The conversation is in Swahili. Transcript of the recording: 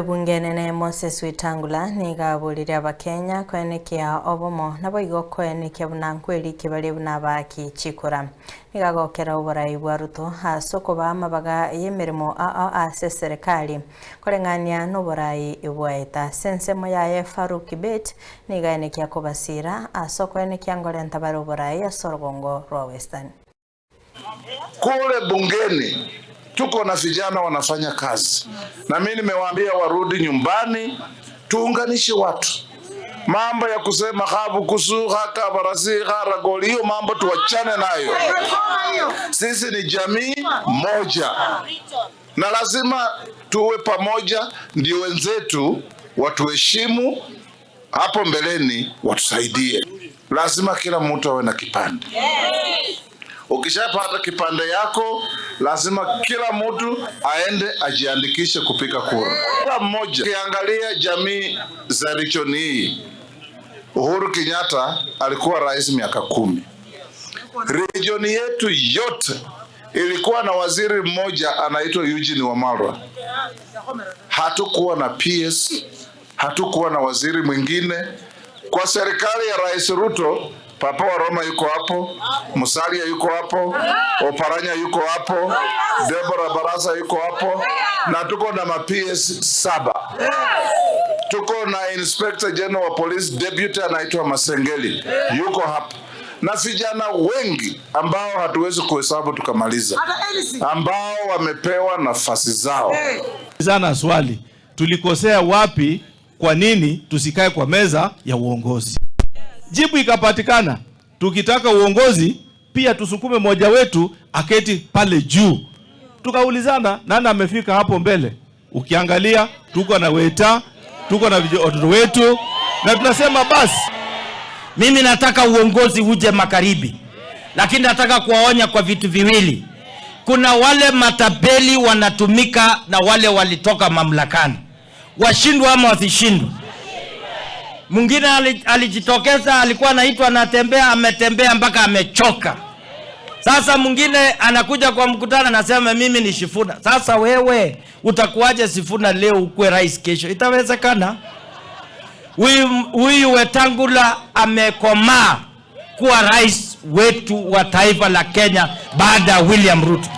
Bungene Moses Wetangula nigaburira abakenya kwenekia obomo naboigo kwenekia bunankweli kibali bunabaki chikora nigagokera uburai bwa Ruto hasoko bamabaga yemerimo ase serikali korengania n'uburai ibwaita sensemo ya Faruk Kibet nigaenekia kobasira asoko enekia ngorenta bari uburai asorgongo rwa Western. Kule bungeni tuko na vijana wanafanya kazi, na mimi nimewaambia warudi nyumbani, tuunganishe watu. Mambo ya kusema habu kusuha kabarasi haragoli, hiyo mambo tuachane nayo. Sisi ni jamii moja na lazima tuwe pamoja, ndio wenzetu watuheshimu, hapo mbeleni watusaidie. Lazima kila mtu awe na kipande. Ukishapata kipande yako, lazima kila mtu aende ajiandikishe kupiga kura. Kila mmoja. Ukiangalia jamii za region hii, Uhuru Kenyatta alikuwa rais miaka 10. Region yetu yote ilikuwa na waziri mmoja anaitwa Eugene Wamalwa. Hatukuwa na PS, hatukuwa na waziri mwingine. Kwa serikali ya Rais Ruto, Papa wa Roma yuko hapo, Musalia yuko hapo, Oparanya yuko hapo, Deborah Barasa yuko hapo, na tuko na ma-PS 7. Tuko na Inspector General wa Police Deputy anaitwa Masengeli yuko hapo, na vijana wengi ambao hatuwezi kuhesabu tukamaliza, ambao wamepewa nafasi zao. Sana swali, tulikosea wapi? Kwa nini tusikae kwa meza ya uongozi? Jibu ikapatikana. Tukitaka uongozi pia tusukume moja wetu aketi pale juu. Tukaulizana nani amefika hapo mbele. Ukiangalia tuko na Weta, tuko na watoto wetu, na tunasema basi. Mimi nataka uongozi uje magharibi, lakini nataka kuwaonya kwa vitu viwili. Kuna wale matapeli wanatumika na wale walitoka mamlakani. Washindwe ama wasishindwe. Mwingine alijitokeza, alikuwa anaitwa anatembea, ametembea mpaka amechoka. Sasa mwingine anakuja kwa mkutano anasema mimi ni Sifuna. Sasa wewe utakuwaje Sifuna leo ukue rais kesho? Itawezekana? Huyu Wetangula amekomaa kuwa rais wetu wa taifa la Kenya baada ya William Ruto.